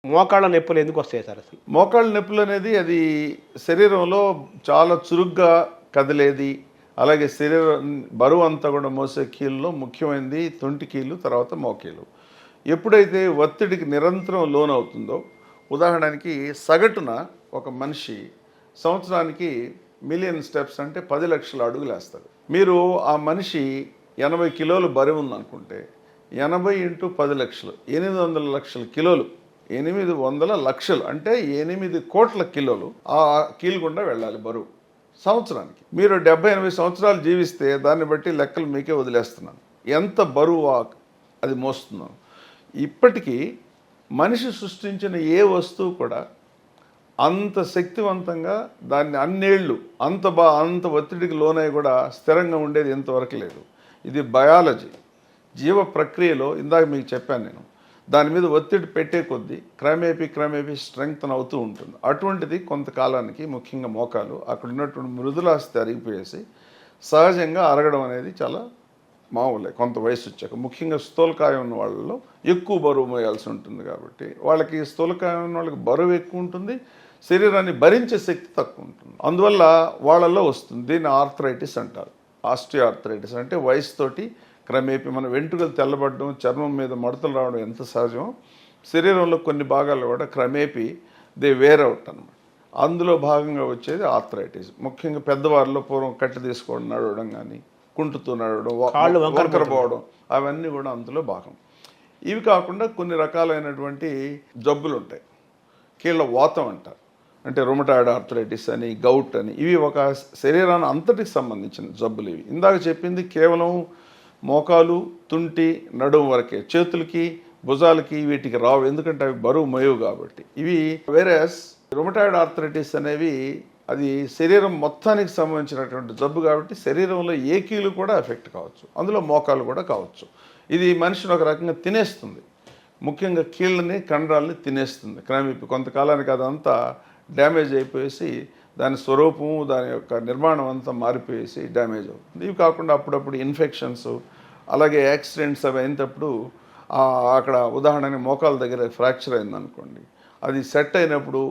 మోకాళ్ళ నొప్పులు ఎందుకు వస్తాయి సార్ అసలు? మోకాళ్ళ నొప్పులు అనేది అది శరీరంలో చాలా చురుగ్గా కదిలేది. అలాగే శరీరం బరువు అంతా కూడా మోసే కీళ్ళలో ముఖ్యమైనది తొంటి కీళ్ళు, తర్వాత మోకీలు. ఎప్పుడైతే ఒత్తిడికి నిరంతరం లోనవుతుందో, ఉదాహరణకి సగటున ఒక మనిషి సంవత్సరానికి మిలియన్ స్టెప్స్ అంటే 10 లక్షల అడుగులు వేస్తాడు. మీరు ఆ మనిషి 80 కిలోలు బరువు ఉందనుకుంటే 80 ఇంటూ 10 లక్షలు 800 లక్షల కిలోలు, 800 లక్షలు అంటే 8 కోట్ల కిలోలు ఆ కీలు గుండా వెళ్ళాలి బరువు సంవత్సరానికి. మీరు 70-80 సంవత్సరాలు జీవిస్తే దాన్ని బట్టి లెక్కలు మీకే వదిలేస్తున్నాను ఎంత బరువు అది మోస్తున్నాను. ఇప్పటికీ మనిషి సృష్టించిన ఏ వస్తువు కూడా అంత శక్తివంతంగా దాన్ని అన్నేళ్ళు అంత ఒత్తిడికి లోనై కూడా స్థిరంగా ఉండేది ఇంతవరకు లేదు. ఇది బయాలజీ, జీవ ప్రక్రియలో. ఇందాక మీకు చెప్పాను నేను, దాని మీద ఒత్తిడి పెట్టే కొద్దీ క్రమేపీ స్ట్రెంగ్తన్ అవుతూ ఉంటుంది. అటువంటిది కొంతకాలానికి ముఖ్యంగా మోకాలు అక్కడ ఉన్నటువంటి మృదులాస్తి అరిగిపోయేసి సహజంగా అరగడం అనేది చాలా మామూలే కొంత వయసు వచ్చాక. ముఖ్యంగా స్థూలకాయం ఉన్న వాళ్ళలో ఎక్కువ బరువు మోయాల్సి ఉంటుంది కాబట్టి వాళ్ళకి స్థూలకాయం ఉన్న వాళ్ళకి బరువు ఎక్కువ ఉంటుంది, శరీరాన్ని భరించే శక్తి తక్కువ ఉంటుంది. అందువల్ల వాళ్ళల్లో వస్తుంది. దీన్ని ఆర్థరైటిస్ అంటారు. ఆస్టియో ఆర్థరైటిస్ అంటే వయసుతోటి క్రమేపీ మన వెంట్రుకలు తెల్లబడడం, చర్మం మీద మడతలు రావడం ఎంత సహజమో, శరీరంలో కొన్ని భాగాలు కూడా క్రమేపీ దే వేర్ అవుట్ అనమాట. అందులో భాగంగా వచ్చేది ఆర్థరైటిస్. ముఖ్యంగా పెద్దవారిలో పూర్వం కట్టె తీసుకోవడం, నడవడం కానీ, కుంటుతూ నడవడం, వంకర పోవడం, అవన్నీ కూడా అందులో భాగం. ఇవి కాకుండా కొన్ని రకాలైనటువంటి జబ్బులు ఉంటాయి. కీళ్ళ వాతం అంటారు, అంటే రొమటాయిడ్ ఆర్థరైటిస్ అని, గౌట్ అని. ఇవి ఒక శరీరాన్ని అంతటికి సంబంధించిన జబ్బులు. ఇవి ఇందాక చెప్పింది కేవలం మోకాలు, తుంటి, నడుము వరకే. చేతులకి, భుజాలకి వీటికి రావు, ఎందుకంటే అవి బరువు మోయవు కాబట్టి. ఇవి వేరేస్ రొమటాయిడ్ ఆర్థరైటిస్ అనేవి అది శరీరం మొత్తానికి సంబంధించినటువంటి జబ్బు కాబట్టి శరీరంలో ఏ కీలు కూడా ఎఫెక్ట్ కావచ్చు, అందులో మోకాలు కూడా కావచ్చు. ఇది మనిషిని ఒక రకంగా తినేస్తుంది, ముఖ్యంగా కీళ్ళని, కండరాలని తినేస్తుంది. క్రమేపీ కొంతకాలానికి అదంతా డ్యామేజ్ అయిపోయేసి దాని స్వరూపము, దాని యొక్క నిర్మాణం అంతా మారిపోయేసి డ్యామేజ్ అవుతుంది. ఇవి కాకుండా అప్పుడప్పుడు ఇన్ఫెక్షన్స్, అలాగే యాక్సిడెంట్స్ అవి అయినప్పుడు అక్కడ ఉదాహరణకి మోకాల దగ్గర ఫ్రాక్చర్ అయిందనుకోండి, అది సెట్ అయినప్పుడు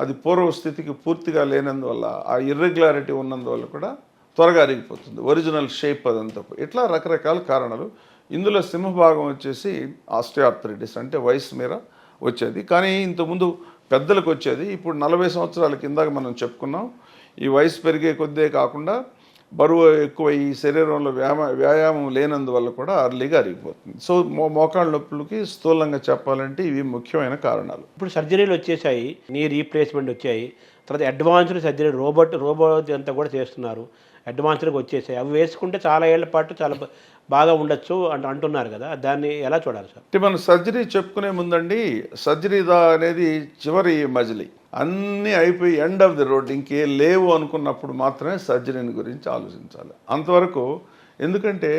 అది పూర్వ స్థితికి పూర్తిగా లేనందువల్ల, ఆ ఇర్రెగ్యులారిటీ ఉన్నందువల్ల కూడా త్వరగా అరిగిపోతుంది, ఒరిజినల్ షేప్ అదంతా. ఇట్లా రకరకాల కారణాలు. ఇందులో సింహభాగం వచ్చేసి ఆస్టియోఆర్థరైటిస్ అంటే వయసు మీద వచ్చేది. కానీ ఇంతకుముందు పెద్దలకు వచ్చేది. ఇప్పుడు 40 సంవత్సరాల కిందాక మనం చెప్పుకున్నాం. ఈ వయసు పెరిగే కొద్దే కాకుండా బరువు ఎక్కువ, ఈ శరీరంలో వ్యాయామం లేనందువల్ల కూడా అర్లీగా అరిగిపోతుంది. సో మోకాళ్ళ నొప్పులకి స్థూలంగా చెప్పాలంటే ఇవి ముఖ్యమైన కారణాలు. ఇప్పుడు సర్జరీలు వచ్చేసాయి, నీ రీప్లేస్మెంట్ వచ్చాయి, తర్వాత అడ్వాన్స్డ్ సర్జరీ రోబోట్ అంతా కూడా చేస్తున్నారు, అడ్వాన్స్డ్గా వచ్చేసాయి. అవి వేసుకుంటే చాలా ఏళ్ల పాటు చాలా బాగా ఉండొచ్చు అంటున్నారు కదా, దాన్ని ఎలా చూడాలి సార్? అంటే మనం సర్జరీ చెప్పుకునే ముందండి, సర్జరీ అనేది చివరి మజిలీ, అన్నీ అయిపోయి ఎండ్ ఆఫ్ ది రోడ్, ఇంకే లేవు అనుకున్నప్పుడు మాత్రమే సర్జరీని గురించి ఆలోచించాలి. అంతవరకు ఎందుకంటే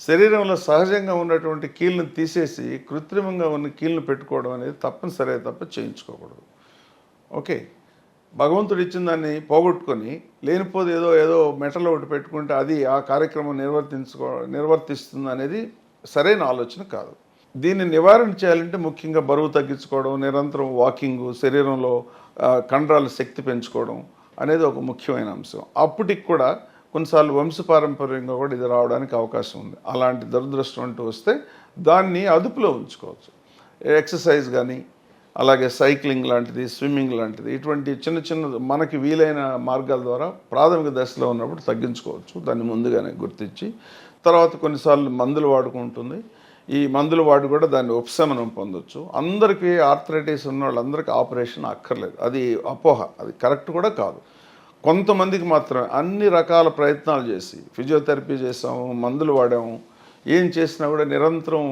శరీరంలో సహజంగా ఉన్నటువంటి కీళ్ళని తీసేసి కృత్రిమంగా ఉన్న కీళ్ళను పెట్టుకోవడం అనేది తప్పనిసరి, తప్ప చేయించుకోకూడదు. ఓకే, భగవంతుడు ఇచ్చిన దాన్ని పోగొట్టుకొని లేనిపోదు ఏదో మెటల్ ఒకటి పెట్టుకుంటే అది ఆ కార్యక్రమం నిర్వర్తిస్తుంది అనేది సరైన ఆలోచన కాదు. దీన్ని నివారణ చేయాలంటే ముఖ్యంగా బరువు తగ్గించుకోవడం, నిరంతరం వాకింగ్, శరీరంలో కండరాల శక్తి పెంచుకోవడం అనేది ఒక ముఖ్యమైన అంశం. అప్పటికి కూడా కొన్నిసార్లు వంశపారంపర్యంగా కూడా ఇది రావడానికి అవకాశం ఉంది. అలాంటి దురదృష్టం అంటూ వస్తే దాన్ని అదుపులో ఉంచుకోవచ్చు. ఎక్సర్సైజ్ కానీ, అలాగే సైక్లింగ్ లాంటిది, స్విమ్మింగ్ లాంటిది, ఇటువంటి చిన్న మనకి వీలైన మార్గాల ద్వారా ప్రాథమిక దశలో ఉన్నప్పుడు తగ్గించుకోవచ్చు. దాన్ని ముందుగానే గుర్తించి తర్వాత కొన్నిసార్లు మందులు వాడుకుంటుంది. ఈ మందులు వాడి కూడా దాన్ని ఉపశమనం పొందొచ్చు. అందరికీ ఆర్థరైటిస్ ఉన్న వాళ్ళందరికీ ఆపరేషన్ అక్కర్లేదు, అది అపోహ, అది కరెక్ట్ కూడా కాదు. కొంతమందికి మాత్రమే అన్ని రకాల ప్రయత్నాలు చేసి ఫిజియోథెరపీ చేసాము, మందులు వాడాము, ఏం చేసినా కూడా నిరంతరం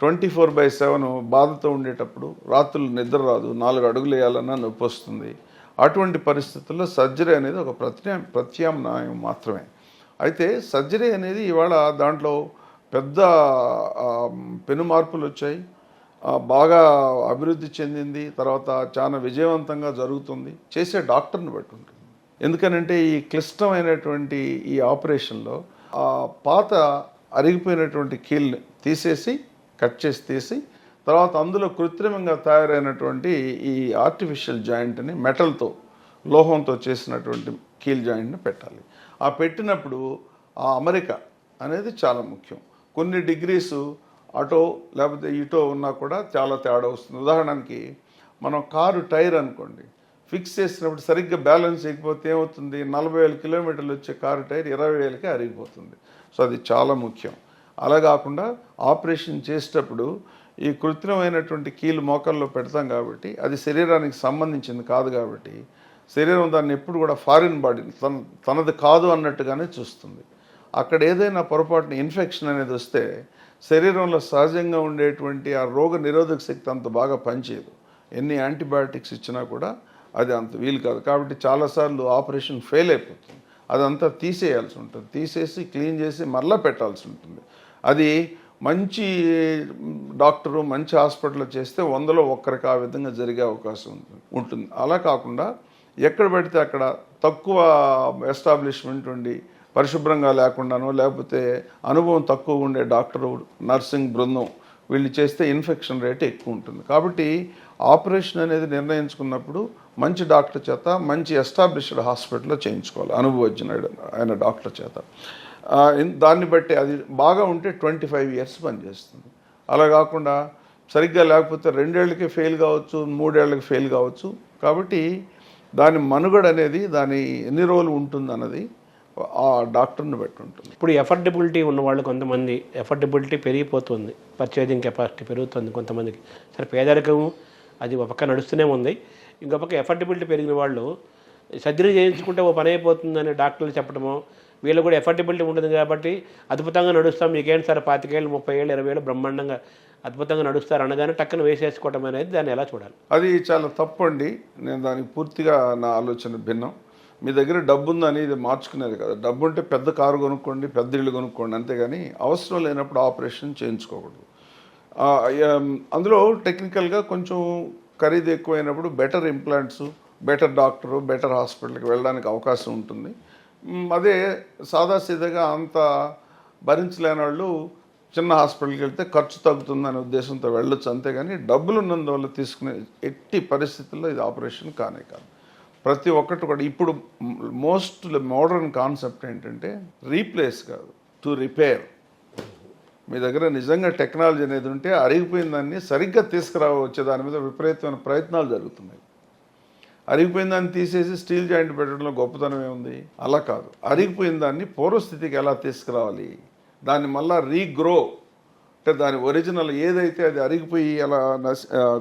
24/7 బాధతో ఉండేటప్పుడు రాత్రులు నిద్ర రాదు, 4 అడుగులు వేయాలన్నా నొప్పి వస్తుంది. అటువంటి పరిస్థితుల్లో సర్జరీ అనేది ఒక ప్రత్యామ్నాయం మాత్రమే. అయితే సర్జరీ అనేది ఇవాళ దాంట్లో పెద్ద పెను మార్పులు వచ్చాయి, బాగా అభివృద్ధి చెందింది, తర్వాత చాలా విజయవంతంగా జరుగుతుంది. చేసే డాక్టర్ని బట్టి ఉంటుంది. ఎందుకనంటే ఈ క్లిష్టమైనటువంటి ఈ ఆపరేషన్లో పాత అరిగిపోయినటువంటి కీల్ని కట్ చేసి తర్వాత అందులో కృత్రిమంగా తయారైనటువంటి ఈ ఆర్టిఫిషియల్ జాయింట్ని మెటల్తో లోహంతో చేసినటువంటి కీల్ జాయింట్ని పెట్టాలి. ఆ పెట్టినప్పుడు ఆ అమరిక అనేది చాలా ముఖ్యం. కొన్ని డిగ్రీసు అటో లేకపోతే ఇటో ఉన్నా కూడా చాలా తేడా వస్తుంది. ఉదాహరణకి మనం కారు టైర్ అనుకోండి, ఫిక్స్ చేసినప్పుడు సరిగ్గా బ్యాలెన్స్ చేయకపోతే ఏమవుతుంది, 40,000 కిలోమీటర్లు వచ్చే కారు టైర్ 20,000కే అరిగిపోతుంది. సో అది చాలా ముఖ్యం. అలా కాకుండా ఆపరేషన్ చేసేటప్పుడు ఈ కృత్రిమైనటువంటి కీలు మోకాల్లో పెడతాం కాబట్టి అది శరీరానికి సంబంధించింది కాదు కాబట్టి శరీరం దాన్ని ఎప్పుడు కూడా ఫారిన్ బాడీ తనది కాదు అన్నట్టుగానే చూస్తుంది. అక్కడ ఏదైనా పొరపాటున ఇన్ఫెక్షన్ అనేది వస్తే శరీరంలో సహజంగా ఉండేటువంటి ఆ రోగ నిరోధక శక్తి అంత బాగా పనిచేయదు. ఎన్ని యాంటీబయాటిక్స్ ఇచ్చినా కూడా అది అంత వీలు కాదు. కాబట్టి చాలాసార్లు ఆపరేషన్ ఫెయిల్ అయిపోతుంది. అదంతా తీసేయాల్సి ఉంటుంది. తీసేసి క్లీన్ చేసి మరలా పెట్టాల్సి ఉంటుంది. అది మంచి డాక్టరు మంచి హాస్పిటల్లో చేస్తే 100లో 1 ఆ విధంగా జరిగే అవకాశం ఉంటుంది. అలా కాకుండా ఎక్కడ పెడితే అక్కడ తక్కువ ఎస్టాబ్లిష్మెంట్ ఉండి పరిశుభ్రంగా లేకుండానో లేకపోతే అనుభవం తక్కువ ఉండే డాక్టరు నర్సింగ్ బృందం వీళ్ళు చేస్తే ఇన్ఫెక్షన్ రేట్ ఎక్కువ ఉంటుంది. కాబట్టి ఆపరేషన్ అనేది నిర్ణయించుకున్నప్పుడు మంచి డాక్టర్ చేత మంచి ఎస్టాబ్లిష్డ్ హాస్పిటల్లో చేయించుకోవాలి, అనుభవజ్ఞుడైన డాక్టర్ చేత. దాన్ని బట్టి అది బాగా ఉంటే 25 years పనిచేస్తుంది. అలా కాకుండా సరిగ్గా లేకపోతే 2 ఏళ్ళకి ఫెయిల్ కావచ్చు, 3 ఏళ్ళకి ఫెయిల్ కావచ్చు. కాబట్టి దాని మనుగడ అనేది దాని ఎన్ని రోజులు ఉంటుంది అన్నది ఆ డాక్టర్ని బట్టి ఉంటుంది. ఇప్పుడు ఎఫర్డబిలిటీ ఉన్నవాళ్ళు కొంతమంది ఎఫర్డబిలిటీ పెరిగిపోతుంది, పర్చేజింగ్ కెపాసిటీ పెరుగుతుంది కొంతమందికి. సరే పేదరికము అది ఒక పక్క నడుస్తూనే ఉంది, ఇంకో పక్క ఎఫర్డబిలిటీ పెరిగిన వాళ్ళు సర్జరీ చేయించుకుంటే ఓ పని అయిపోతుందని డాక్టర్లు చెప్పడము, వీళ్ళు కూడా ఎఫర్డబిలిటీ ఉంటుంది కాబట్టి అద్భుతంగా నడుస్తాం, మీకేంటి సార్ 25 ఏళ్ళు 30 ఏళ్ళు 20 ఏళ్ళు బ్రహ్మాండంగా అద్భుతంగా నడుస్తారు అనగానే టక్కున వేసేసుకోవడం అనేది దాన్ని ఎలా చూడాలి? అది చాలా తప్పు అండి. నేను దానికి పూర్తిగా నా ఆలోచన భిన్నం. మీ దగ్గర డబ్బు ఉందని ఇది మార్చుకునేది కదా. డబ్బు ఉంటే పెద్ద కారు కొనుక్కోండి, పెద్ద ఇళ్ళు కొనుక్కోండి, అంతేగాని అవసరం లేనప్పుడు ఆపరేషన్ చేయించుకోకూడదు. అందులో టెక్నికల్గా కొంచెం ఖరీదు ఎక్కువైనప్పుడు better implants, better doctor, better హాస్పిటల్కి వెళ్ళడానికి అవకాశం ఉంటుంది. అదే సాదాసీదాగా అంత భరించలేని వాళ్ళు చిన్న హాస్పిటల్కి వెళ్తే ఖర్చు తగ్గుతుందనే ఉద్దేశంతో వెళ్ళొచ్చు, అంతేగాని డబ్బులు ఉన్నందువల్ల తీసుకునే ఎట్టి పరిస్థితుల్లో ఇది ఆపరేషన్ కానే కాదు. ప్రతి ఒక్కటి కూడా ఇప్పుడు మోస్ట్ మోడర్న్ కాన్సెప్ట్ ఏంటంటే రీప్లేస్ కాదు, టు రిపేర్. మీ దగ్గర నిజంగా టెక్నాలజీ అనేది ఉంటే అరిగిపోయిన దాన్ని సరిగ్గా తీసుకురావచ్చే దాని మీద విపరీతమైన ప్రయత్నాలు జరుగుతున్నాయి. అరిగిపోయిన దాన్ని తీసేసి స్టీల్ జాయింట్ పెట్టడంలో గొప్పతనం ఏముంది? అలా కాదు. అరిగిపోయిన దాన్ని పూర్వస్థితికి ఎలా తీసుకురావాలి, దాన్ని మళ్ళీ రీగ్రో, అంటే దాని ఒరిజినల్ ఏదైతే అది అరిగిపోయి అలా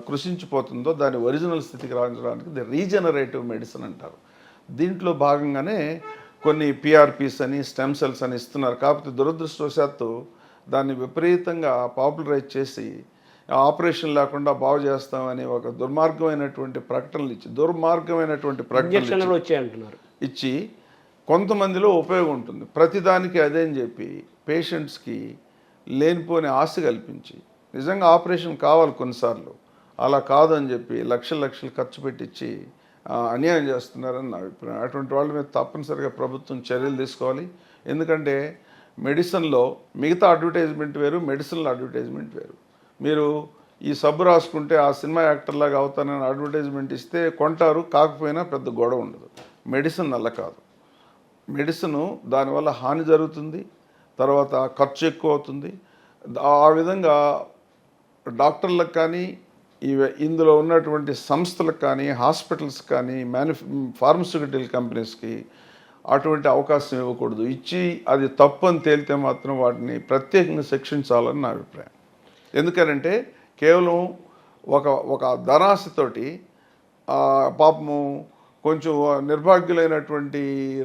కృషించిపోతుందో దాని ఒరిజినల్ స్థితికి రావడానికి ది రీజనరేటివ్ మెడిసిన్ అంటారు. దీంట్లో భాగంగానే కొన్ని పిఆర్పీస్ అని స్టెమ్ సెల్స్ అని ఇస్తున్నారు. కాకపోతే దురదృష్టవశాత్తు దాన్ని విపరీతంగా పాపులరైజ్ చేసి ఆపరేషన్ లేకుండా బాగు చేస్తామని ఒక దుర్మార్గమైనటువంటి ప్రకటనలు ఇచ్చి కొంతమందిలో ఉపయోగం ఉంటుంది, ప్రతిదానికి అదేని చెప్పి పేషెంట్స్కి లేనిపోని ఆశ కల్పించి నిజంగా ఆపరేషన్ కావాలి కొన్నిసార్లు, అలా కాదని చెప్పి లక్షలు ఖర్చు పెట్టించి అన్యాయం చేస్తున్నారని నా అభిప్రాయం. అటువంటి వాళ్ళ మీద తప్పనిసరిగా ప్రభుత్వం చర్యలు తీసుకోవాలి. ఎందుకంటే మెడిసిన్లో మిగతా అడ్వర్టైజ్మెంట్ వేరు, మెడిసిన్లో అడ్వర్టైజ్మెంట్ వేరు. మీరు ఈ సబ్బు రాసుకుంటే ఆ సినిమా యాక్టర్లాగా అవుతానని అడ్వర్టైజ్మెంట్ ఇస్తే కొంటారు, కాకపోయినా పెద్ద గొడవ ఉండదు. మెడిసిన్ అలా కాదు. మెడిసిన్ దానివల్ల హాని జరుగుతుంది, తర్వాత ఖర్చు ఎక్కువ అవుతుంది. ఆ విధంగా డాక్టర్లకు కానీ ఇందులో ఉన్నటువంటి సంస్థలకు కానీ హాస్పిటల్స్ కానీ ఫార్మస్యూటికల్ కంపెనీస్కి అటువంటి అవకాశం ఇవ్వకూడదు. ఇచ్చి అది తప్పు అని తేలితే మాత్రం వాటిని ప్రత్యేకంగా శిక్షించాలని నా అభిప్రాయం. ఎందుకనంటే కేవలం ఒక ధనాశతోటి పాపము కొంచెం నిర్భాగ్యులైనటువంటి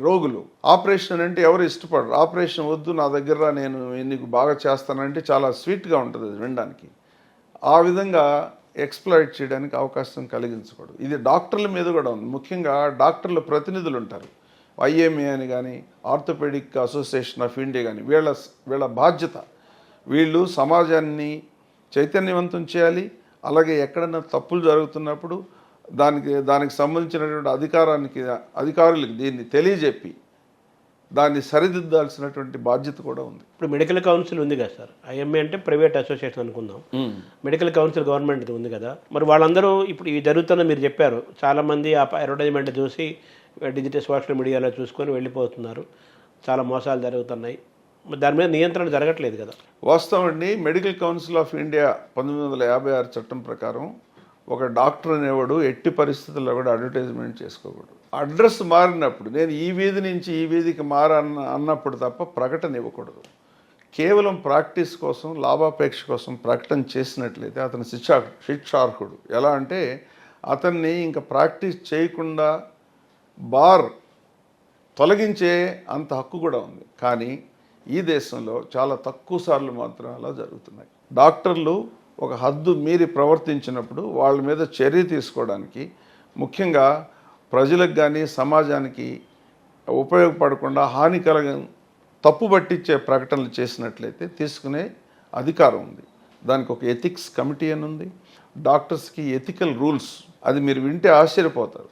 రోగులు ఆపరేషన్ అంటే ఎవరు ఇష్టపడరు. ఆపరేషన్ వద్దు, నా దగ్గర నేను నీకు బాగా చేస్తానంటే చాలా స్వీట్గా ఉంటుంది అది వినడానికి. ఆ విధంగా ఎక్స్ప్లాయిట్ చేయడానికి అవకాశం కలిగించకూడదు. ఇది డాక్టర్ల మీద కూడా ఉంది. ముఖ్యంగా డాక్టర్ల ప్రతినిధులు ఉంటారు, ఐఎంఏ అని కానీ ఆర్థోపెడిక్ అసోసియేషన్ ఆఫ్ ఇండియా కానీ, వీళ్ళ బాధ్యత. వీళ్ళు సమాజాన్ని చైతన్యవంతం చేయాలి. అలాగే ఎక్కడన్నా తప్పులు జరుగుతున్నప్పుడు దానికి సంబంధించినటువంటి అధికారులకి దీన్ని తెలియజెప్పి దాన్ని సరిదిద్దాల్సినటువంటి బాధ్యత కూడా ఉంది. ఇప్పుడు మెడికల్ కౌన్సిల్ ఉంది కదా సార్, ఐఎంఏ అంటే ప్రైవేట్ అసోసియేషన్ అనుకుందాం, మెడికల్ కౌన్సిల్ గవర్నమెంట్ ఉంది కదా, మరి వాళ్ళందరూ ఇప్పుడు ఇవి జరుగుతున్న మీరు చెప్పారు, చాలామంది ఆ అడ్వర్టైజ్మెంట్ చూసి డిజిటల్ సోషల్ మీడియాలో చూసుకొని వెళ్ళిపోతున్నారు, చాలా మోసాలు జరుగుతున్నాయి, దాని మీద నియంత్రణ జరగట్లేదు కదా. వాస్తవం అండి, మెడికల్ కౌన్సిల్ ఆఫ్ ఇండియా 1956 చట్టం ప్రకారం ఒక డాక్టర్ అనేవాడు ఎట్టి పరిస్థితుల్లో కూడా అడ్వర్టైజ్మెంట్ చేసుకోకూడదు. అడ్రస్ మారినప్పుడు నేను ఈ వీధి నుంచి ఈ వీధికి అన్నప్పుడు తప్ప ప్రకటన ఇవ్వకూడదు. కేవలం ప్రాక్టీస్ కోసం, లాభాపేక్ష కోసం ప్రకటన చేసినట్లయితే అతను శిక్షార్హుడు. ఎలా అంటే అతన్ని ఇంకా ప్రాక్టీస్ చేయకుండా బార్ తొలగించే అంత హక్కు కూడా ఉంది. కానీ ఈ దేశంలో చాలా తక్కువ సార్లు మాత్రం అలా జరుగుతున్నాయి. డాక్టర్లు ఒక హద్దు మీరి ప్రవర్తించినప్పుడు వాళ్ళ మీద చర్య తీసుకోవడానికి, ముఖ్యంగా ప్రజలకు కానీ సమాజానికి ఉపయోగపడకుండా హానికరంగా తప్పు పట్టించే ప్రకటనలు చేసినట్లయితే తీసుకునే అధికారం ఉంది. దానికి ఒక ఎథిక్స్ కమిటీ అని ఉంది, డాక్టర్స్కి ఎథికల్ రూల్స్, అది మీరు వింటే ఆశ్చర్యపోతారు.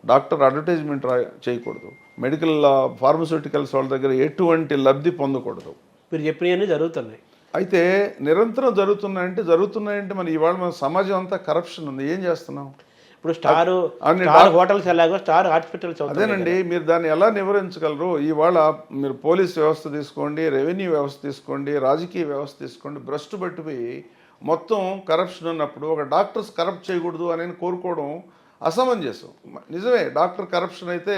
డాక్టర్ అడ్వర్టైజ్మెంట్ చేయకూడదు, మెడికల్ ఫార్మస్యూటికల్స్ వాళ్ళ దగ్గర ఎటువంటి లబ్ధి పొందకూడదు. మీరు చెప్పినవన్నీ జరుగుతున్నాయి. అయితే నిరంతరం జరుగుతున్నాయంటే మరి ఇవాళ మన సమాజం అంతా కరప్షన్ ఉంది. ఏం చేస్తున్నాం? ఇప్పుడు స్టార్ హోటల్స్ ఎలాగో స్టార్ హాస్పిటల్స్. అదేనండి, మీరు దాన్ని ఎలా నివారించగలరు? ఇవాళ మీరు పోలీస్ వ్యవస్థ తీసుకోండి, రెవెన్యూ వ్యవస్థ తీసుకోండి, రాజకీయ వ్యవస్థ తీసుకోండి, భ్రష్టు పట్టిపోయి మొత్తం కరప్షన్ ఉన్నప్పుడు ఒక డాక్టర్స్ కరప్ట్ చేయకూడదు అని కోరుకోవడం అసమంజసం. నిజమే, డాక్టర్ కరప్షన్ అయితే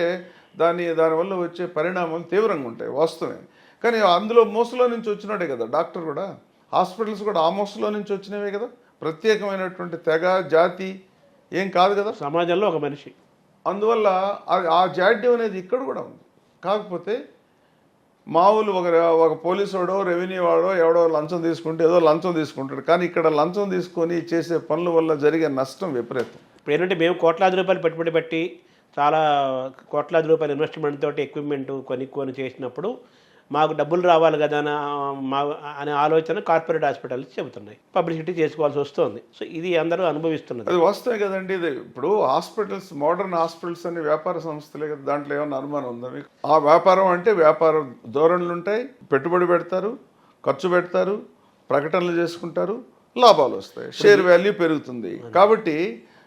దానివల్ల వచ్చే పరిణామాలు తీవ్రంగా ఉంటాయి, వాస్తవమే. కానీ అందులో మోసలో నుంచి వచ్చినట్టే కదా డాక్టర్ కూడా, హాస్పిటల్స్ కూడా ఆ మోసలో నుంచి వచ్చినవే కదా. ప్రత్యేకమైనటువంటి తెగ, జాతి ఏం కాదు కదా సమాజంలో ఒక మనిషి. అందువల్ల ఆ జాడ్యం అనేది ఇక్కడ కూడా ఉంది. కాకపోతే మామూలు ఒక పోలీసు వాడో, రెవెన్యూ వాడో ఎవడో లంచం తీసుకుంటే ఏదో లంచం తీసుకుంటాడు. కానీ ఇక్కడ లంచం తీసుకొని చేసే పనుల వల్ల జరిగే నష్టం విపరీతం. ఇప్పుడు ఏంటంటే మేము కోట్లాది రూపాయలు పెట్టుబడి పెట్టి చాలా కోట్లాది రూపాయల ఇన్వెస్ట్మెంట్ తోటి ఎక్విప్మెంట్ కొనుక్కొని చేసినప్పుడు మాకు డబ్బులు రావాలి కదా అనే ఆలోచన కార్పొరేట్ హాస్పిటల్స్ చెబుతున్నాయి, పబ్లిసిటీ చేసుకోవాల్సి వస్తుంది. సో ఇది అందరూ అనుభవిస్తున్నది. అది వస్తాయి కదండి. ఇది ఇప్పుడు హాస్పిటల్స్, మోడర్న్ హాస్పిటల్స్ అనే వ్యాపార సంస్థలే కదా, దాంట్లో ఏమన్నా అనుమానం ఉందా మీకు? ఆ వ్యాపారం అంటే వ్యాపార ధోరణులు ఉంటాయి, పెట్టుబడి పెడతారు, ఖర్చు పెడతారు, ప్రకటనలు చేసుకుంటారు, లాభాలు వస్తాయి, షేర్ వాల్యూ పెరుగుతుంది. కాబట్టి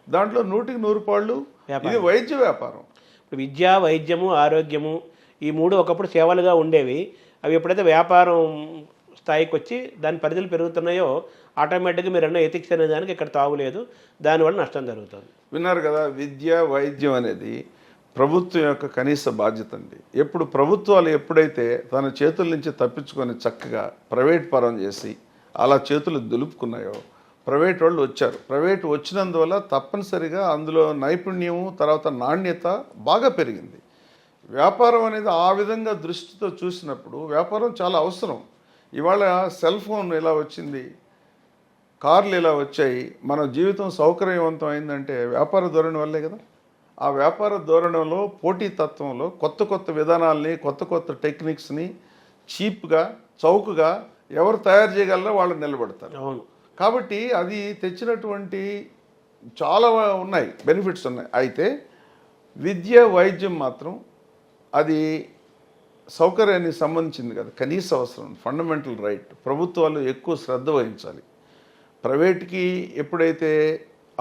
దాంట్లో 100కి 100 పాళ్ళు ఇది వైద్య వ్యాపారం. ఇప్పుడు విద్య, వైద్యము, ఆరోగ్యము ఈ మూడు ఒకప్పుడు సేవలుగా ఉండేవి. అవి ఎప్పుడైతే వ్యాపారం స్థాయికి వచ్చి దాని పరిధులు పెరుగుతున్నాయో ఆటోమేటిక్గా మీరు అన్న ఎథిక్స్ అనే దానికి ఇక్కడ తావులేదు, దానివల్ల నష్టం జరుగుతుంది. విన్నారు కదా, విద్య, వైద్యం అనేది ప్రభుత్వం యొక్క కనీస బాధ్యత అండి. ఎప్పుడు ప్రభుత్వాలు ఎప్పుడైతే తన చేతుల నుంచి తప్పించుకొని చక్కగా ప్రైవేట్ పరం చేసి అలా చేతులు దులుపుకున్నాయో, ప్రైవేట్ వాళ్ళు వచ్చారు. ప్రైవేట్ వచ్చినందువల్ల తప్పనిసరిగా అందులో నైపుణ్యము, తర్వాత నాణ్యత బాగా పెరిగింది. వ్యాపారం అనేది ఆ విధంగా దృష్టితో చూసినప్పుడు వ్యాపారం చాలా అవసరం. ఇవాళ సెల్ ఫోన్ ఇలా వచ్చింది, కార్లు ఇలా వచ్చాయి, మన జీవితం సౌకర్యవంతం అయిందంటే వ్యాపార ధోరణి వల్లే కదా. ఆ వ్యాపార ధోరణిలో, పోటీతత్వంలో కొత్త కొత్త విధానాల్ని, కొత్త కొత్త టెక్నిక్స్ని చీప్గా, చౌకగా ఎవరు తయారు చేయగలరో వాళ్ళు నిలబడతారు. అవును. కాబట్టి అది తెచ్చినటువంటి చాలా ఉన్నాయి, బెనిఫిట్స్ ఉన్నాయి. అయితే విద్య, వైద్యం మాత్రం అది సౌకర్యానికి సంబంధించింది కదా, కనీస అవసరం, ఫండమెంటల్ రైట్. ప్రభుత్వాలు ఎక్కువ శ్రద్ధ వహించాలి. ప్రైవేట్కి ఎప్పుడైతే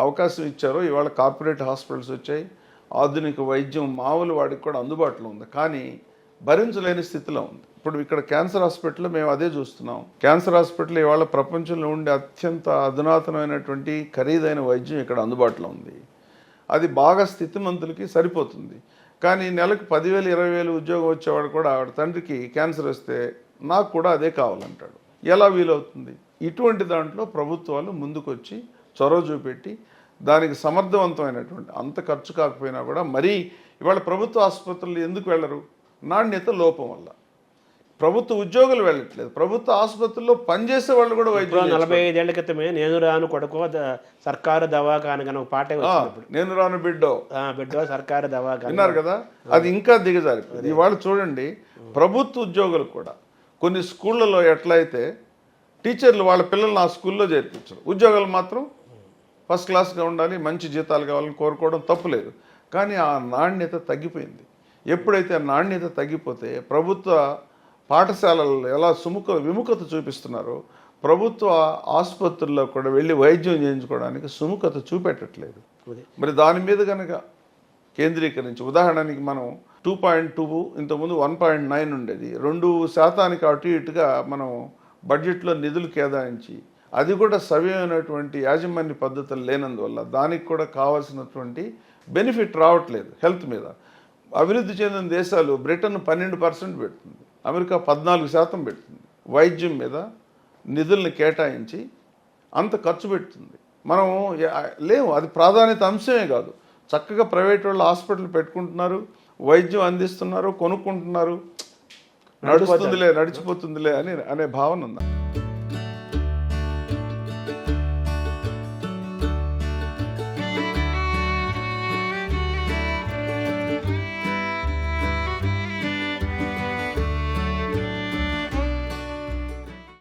అవకాశం ఇచ్చారో ఇవాళ కార్పొరేట్ హాస్పిటల్స్ వచ్చాయి, ఆధునిక వైద్యం మామూలు వాడికి కూడా అందుబాటులో ఉంది. కానీ భరించలేని స్థితిలో ఉంది. ఇప్పుడు ఇక్కడ క్యాన్సర్ హాస్పిటల్లో మేము అదే చూస్తున్నాం. క్యాన్సర్ హాస్పిటల్ ఇవాళ ప్రపంచంలో ఉండే అత్యంత అధునాతనమైనటువంటి ఖరీదైన వైద్యం ఇక్కడ అందుబాటులో ఉంది. అది బాగా స్థితిమంతులకి సరిపోతుంది. కానీ నెలకు 10,000, 20,000 ఉద్యోగం వచ్చేవాడు కూడా ఆవిడ తండ్రికి క్యాన్సర్ వస్తే నాకు కూడా అదే కావాలంటాడు. ఎలా వీలవుతుంది? ఇటువంటి దాంట్లో ప్రభుత్వాలు ముందుకొచ్చి చొరవ చూపెట్టి దానికి సమర్థవంతమైనటువంటి, అంత ఖర్చు కాకపోయినా కూడా మరీ ఇవాళ ప్రభుత్వ ఆసుపత్రులు ఎందుకు వెళ్ళరు? నాణ్యత లోపం వల్ల. ప్రభుత్వ ఉద్యోగులు వెళ్ళట్లేదు, ప్రభుత్వ ఆసుపత్రుల్లో పనిచేసే వాళ్ళు కూడా వైద్యులు. 45 ఏళ్ల క్రితమే నేను రాను కొడుకో సర్కారు దవాఖాన ఒక పాటే వచ్చినప్పుడు, నేను రాను బిడ్డో సర్కారు దవాఖాన విన్నారు కదా. అది ఇంకా దిగజారిపోయింది. ఇవాళ చూడండి, ప్రభుత్వ ఉద్యోగులు కూడా కొన్ని స్కూళ్ళలో ఎట్లయితే టీచర్లు వాళ్ళ పిల్లల్ని ఆ స్కూల్లో చేర్పించరు, ఉద్యోగాలు మాత్రం ఫస్ట్ క్లాస్గా ఉండాలి, మంచి జీతాలు కావాలని కోరుకోవడం తప్పులేదు. కానీ ఆ నాణ్యత తగ్గిపోయింది. ఎప్పుడైతే నాణ్యత తగ్గిపోతే ప్రభుత్వ పాఠశాలల్లో ఎలా విముఖత చూపిస్తున్నారో ప్రభుత్వ ఆసుపత్రుల్లో కూడా వెళ్ళి వైద్యం చేయించుకోవడానికి సుముఖత చూపెట్టట్లేదు. మరి దాని మీద కనుక కేంద్రీకరించి ఉదాహరణకి మనం 2.2 ఇంతకుముందు 1.9 ఉండేది, 2% అటు ఇటుగా మనం బడ్జెట్లో నిధులు కేటాయించి అది కూడా సవ్యమైనటువంటి యాజమాన్య పద్ధతులు లేనందువల్ల దానికి కూడా కావాల్సినటువంటి బెనిఫిట్ రావట్లేదు. హెల్త్ మీద అభివృద్ధి చెందిన దేశాలు బ్రిటన్ 12% పెడుతుంది, అమెరికా 14% పెడుతుంది. వైద్యం మీద నిధుల్ని కేటాయించి అంత ఖర్చు పెడుతుంది. మనం లేవు, అది ప్రాధాన్యత అంశమే కాదు. చక్కగా ప్రైవేట్ వాళ్ళు హాస్పిటల్ పెట్టుకుంటున్నారు, వైద్యం అందిస్తున్నారు, కొనుక్కుంటున్నారు, నడిచిపోతుందిలే అనే భావన ఉంది.